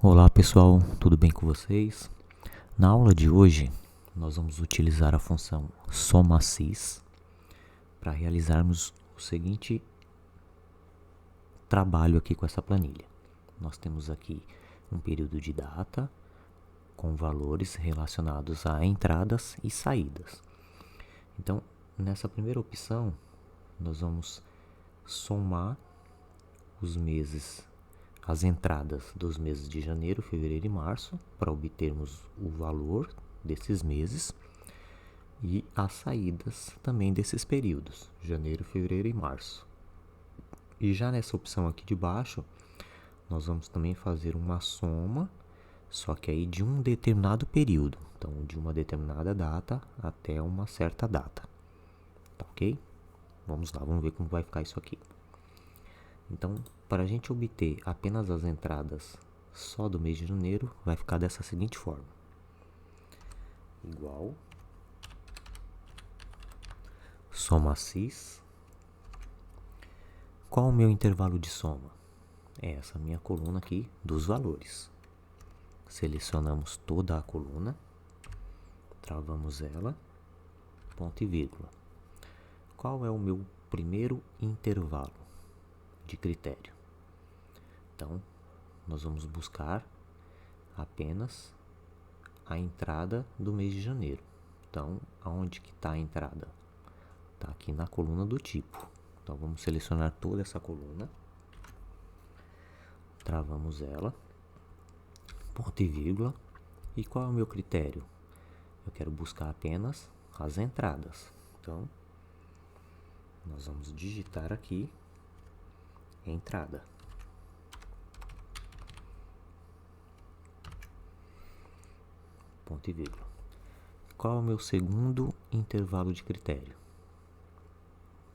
Olá pessoal, tudo bem com vocês? Na aula de hoje, nós vamos utilizar a função SomaSys para realizarmos o seguinte trabalho aqui com essa planilha. Nós temos aqui um período de data com valores relacionados a entradas e saídas. Então, nessa primeira opção, nós vamos somar os meses, as entradas dos meses de janeiro, fevereiro e março, para obtermos o valor desses meses, e as saídas também desses períodos, janeiro, fevereiro e março. E já nessa opção aqui de baixo, nós vamos também fazer uma soma, só que aí de um determinado período, então de uma determinada data até uma certa data, tá ok? Vamos lá, vamos ver como vai ficar isso aqui. Então, para a gente obter apenas as entradas só do mês de janeiro, vai ficar dessa seguinte forma. Igual SomaSys. Qual o meu intervalo de soma? É essa minha coluna aqui dos valores. Selecionamos toda a coluna, travamos ela, ponto e vírgula. Qual é o meu primeiro intervalo de critério? Então, nós vamos buscar apenas a entrada do mês de janeiro. Então, aonde que está a entrada? Está aqui na coluna do tipo. Então, vamos selecionar toda essa coluna, travamos ela, ponto e vírgula. E qual é o meu critério? Eu quero buscar apenas as entradas. Então, nós vamos digitar aqui entrada. Ponto e vírgula. Qual é o meu segundo intervalo de critério?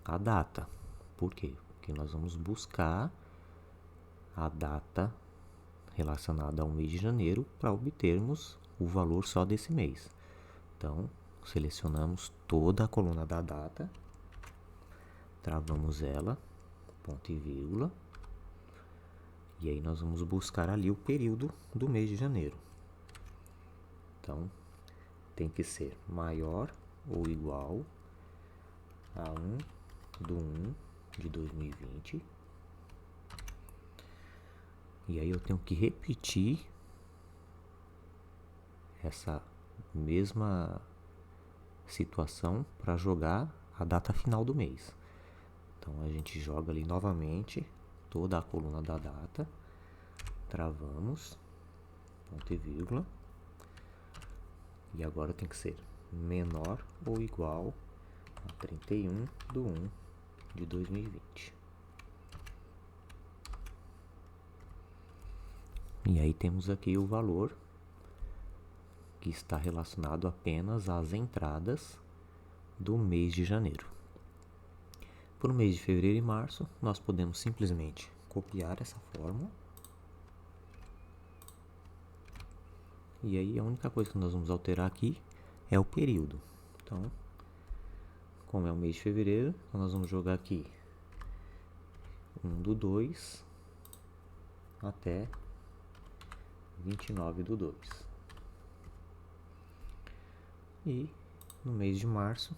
A data. Por quê? Porque nós vamos buscar a data relacionada ao mês de janeiro para obtermos o valor só desse mês. Então, selecionamos toda a coluna da data, travamos ela, ponto e vírgula, e aí nós vamos buscar ali o período do mês de janeiro. Então, tem que ser maior ou igual a 1/1 de 2020. E aí eu tenho que repetir essa mesma situação para jogar a data final do mês. Então a gente joga ali novamente toda a coluna da data, travamos, ponto e vírgula, e agora tem que ser menor ou igual a 31/1 de 2020. E aí temos aqui o valor que está relacionado apenas às entradas do mês de janeiro. Para o mês de fevereiro e março, nós podemos simplesmente copiar essa fórmula. E aí a única coisa que nós vamos alterar aqui é o período. Então, como é o mês de fevereiro, então nós vamos jogar aqui 1/2 até 29/2. E no mês de março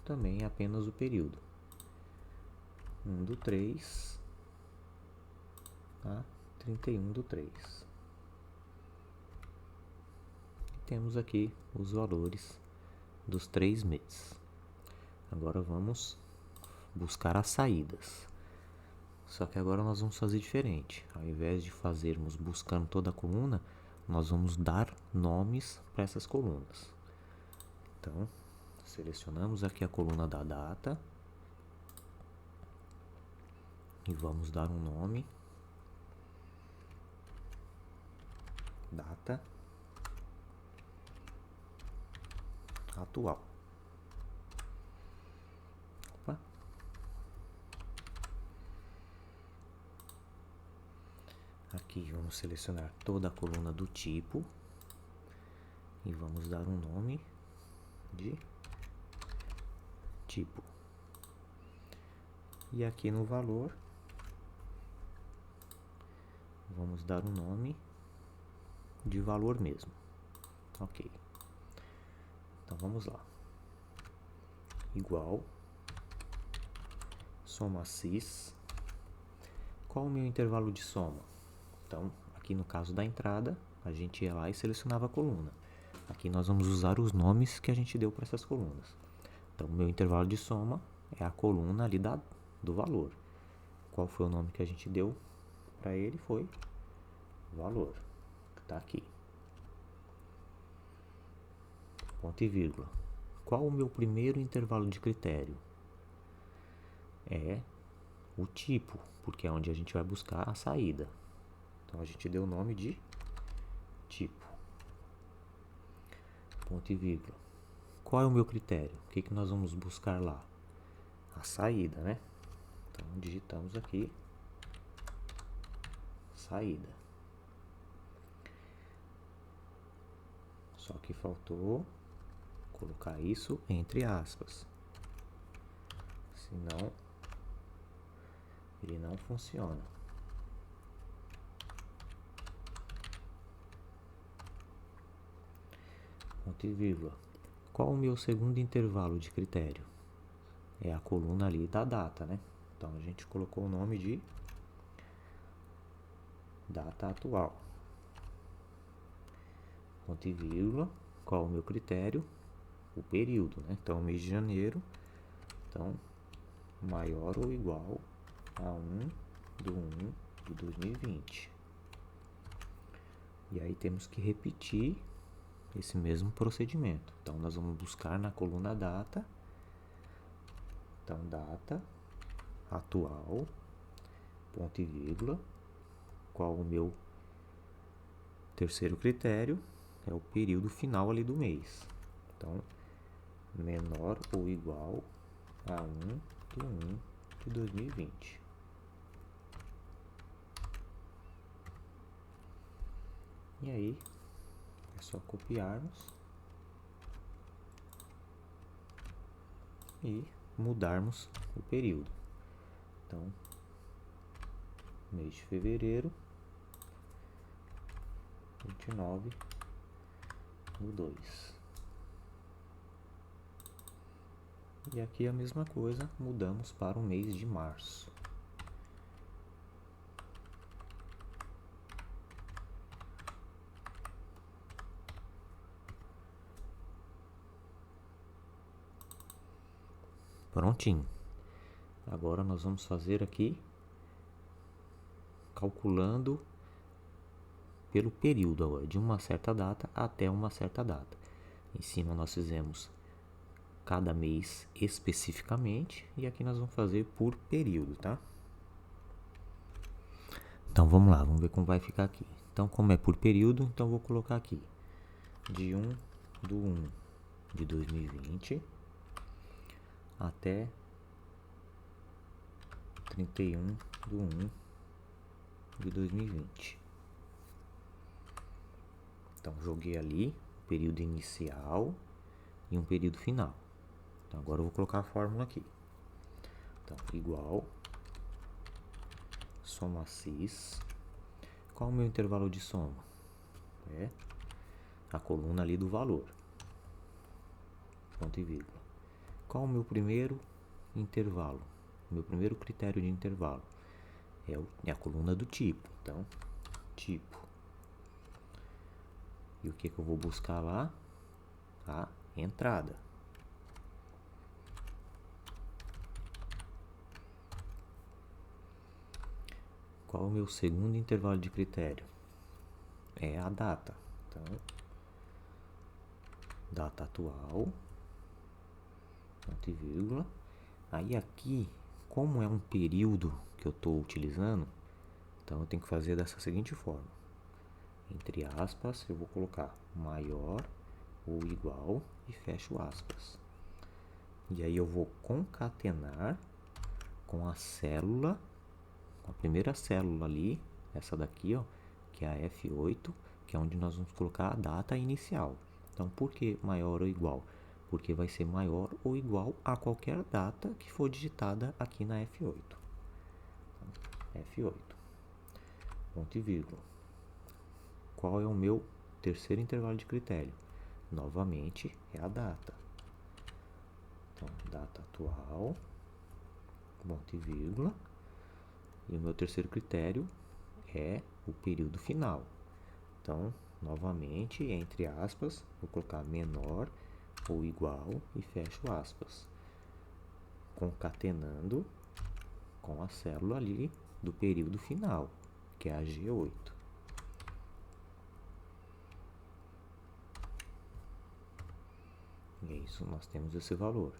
também é apenas o período 1/3 a 31/3. Temos aqui os valores dos 3 meses. Agora vamos buscar as saídas. Só que agora nós vamos fazer diferente. Ao invés de fazermos buscando toda a coluna, nós vamos dar nomes para essas colunas. Então, selecionamos aqui a coluna da data e vamos dar um nome. Data atual. Opa. Aqui vamos selecionar toda a coluna do tipo e vamos dar um nome de tipo. E aqui no valor, vamos dar um nome de valor mesmo. Ok. Então vamos lá. Igual soma sys. Qual o meu intervalo de soma? Então, aqui no caso da entrada, a gente ia lá e selecionava a coluna. Aqui nós vamos usar os nomes que a gente deu para essas colunas. Então, o meu intervalo de soma é a coluna ali do valor. Qual foi o nome que a gente deu para ele? Foi valor. Está aqui. Ponto e vírgula. Qual o meu primeiro intervalo de critério? É o tipo, porque é onde a gente vai buscar a saída. Então, a gente deu o nome de tipo. Ponto e vírgula. Qual é o meu critério? O que nós vamos buscar lá? A saída, né? Então, digitamos aqui saída. Só que faltou colocar isso entre aspas. Senão, ele não funciona. Ponto e vírgula. Qual o meu segundo intervalo de critério? É a coluna ali da data, né? Então, a gente colocou o nome de data atual. Ponto e vírgula. Qual o meu critério? O período, né? Então, mês de janeiro. Então, maior ou igual a 1/1 de 2020. E aí temos que repetir esse mesmo procedimento. Então, nós vamos buscar na coluna data. Então, data atual, ponto e vírgula. Qual o meu terceiro critério? É o período final ali do mês. Então, menor ou igual a 1/1 de 2020. E aí, é só copiarmos e mudarmos o período. Então, mês de fevereiro, 29/2. E aqui a mesma coisa, mudamos para o mês de março. Prontinho. Agora nós vamos fazer aqui, calculando pelo período agora, de uma certa data até uma certa data. Em cima nós fizemos cada mês especificamente e aqui nós vamos fazer por período, tá? Então vamos lá, vamos ver como vai ficar aqui. Então, como é por período, então eu vou colocar aqui de 1/1 de 2020 até 31/1 de 2020. Então, joguei ali um período inicial e um período final. Então, agora eu vou colocar a fórmula aqui. Então, igual soma sys. Qual é o meu intervalo de soma? É a coluna ali do valor. Ponto e vírgula. Qual o meu primeiro intervalo? Meu primeiro critério de intervalo é a coluna do tipo. Então, tipo. E o que eu vou buscar lá? A entrada. Qual o meu segundo intervalo de critério? É a data. Então, data atual, ponto e vírgula. Aí aqui, como é um período que eu estou utilizando, então eu tenho que fazer dessa seguinte forma. Entre aspas, eu vou colocar maior ou igual e fecho aspas. E aí eu vou concatenar com a célula, a primeira célula ali, essa daqui, ó, que é a F8, que é onde nós vamos colocar a data inicial. Então, por que maior ou igual? Porque vai ser maior ou igual a qualquer data que for digitada aqui na F8. Então, F8, ponto e vírgula. Qual é o meu terceiro intervalo de critério. Novamente é a data. Então, data atual, ponto e vírgula. E o meu terceiro critério é o período final. Então, novamente, entre aspas, vou colocar menor ou igual e fecho aspas, concatenando com a célula ali do período final, que é a G8. E é isso, nós temos esse valor.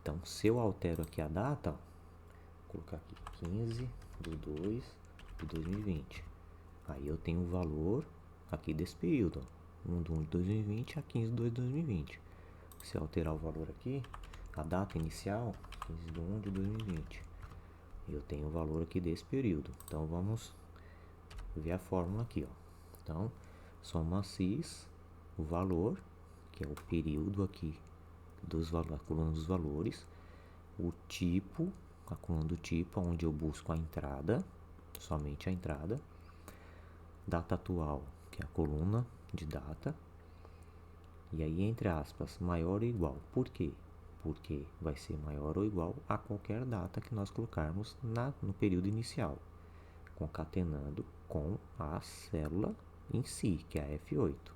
Então, se eu altero aqui a data, ó, vou colocar aqui 15/2/2020. Aí eu tenho o valor aqui desse período, ó, 1/1/2020 a 15/2/2020. Se eu alterar o valor aqui, a data inicial, 15/1/2020, eu tenho o valor aqui desse período. Então, vamos ver a fórmula aqui, ó. Então, soma cis, o valor, que é o período aqui, a coluna dos valores, o tipo, a coluna do tipo, onde eu busco a entrada, somente a entrada, data atual, que é a coluna de data, e aí, entre aspas, maior ou igual. Por quê? Porque vai ser maior ou igual a qualquer data que nós colocarmos no período inicial, concatenando com a célula em si, que é a F8.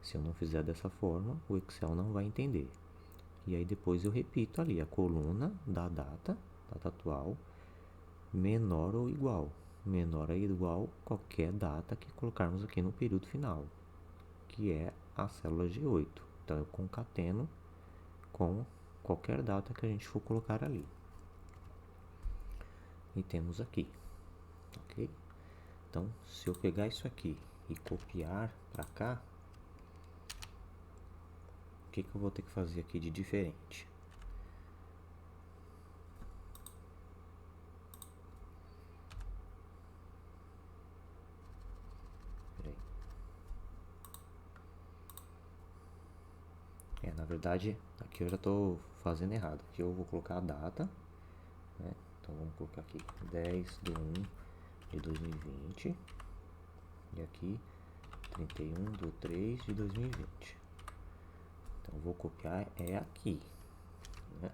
Se eu não fizer dessa forma, o Excel não vai entender. E aí depois eu repito ali a coluna da data atual, menor ou igual. Menor ou igual qualquer data que colocarmos aqui no período final, que é a célula G8. Então eu concateno com qualquer data que a gente for colocar ali. E temos aqui, ok? Então, se eu pegar isso aqui e copiar para cá, o que eu vou ter que fazer aqui de diferente? Na verdade, aqui eu já estou fazendo errado. Aqui eu vou colocar a data, né? Então vamos colocar aqui 10/1/2020 e aqui 31/3/2020. Então eu vou copiar aqui, né?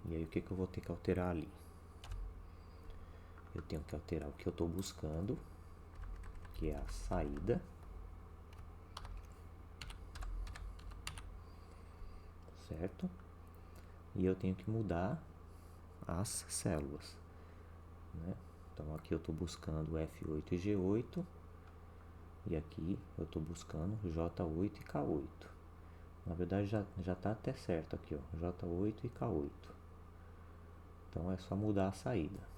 E aí o que eu vou ter que alterar ali? Eu tenho que alterar o que eu estou buscando, que é a saída, certo? E eu tenho que mudar as células, né? Então aqui eu estou buscando F8 e G8, e aqui eu estou buscando J8 e K8. Na verdade já está até certo aqui, ó, J8 e K8. Então é só mudar a saída.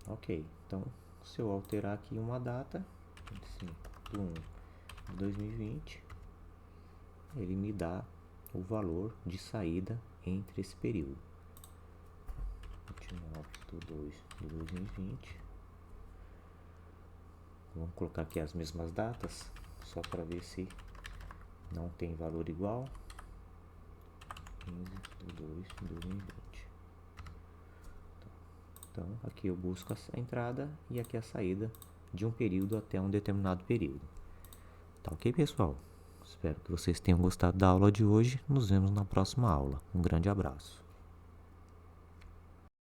Ok, então se eu alterar aqui uma data, 5/1/2020, ele me dá o valor de saída entre esse período. 29/2/2020. Vamos colocar aqui as mesmas datas, só para ver se não tem valor igual. 15/2/2020. Então, aqui eu busco a entrada e aqui a saída de um período até um determinado período. Tá ok, pessoal? Espero que vocês tenham gostado da aula de hoje. Nos vemos na próxima aula. Um grande abraço.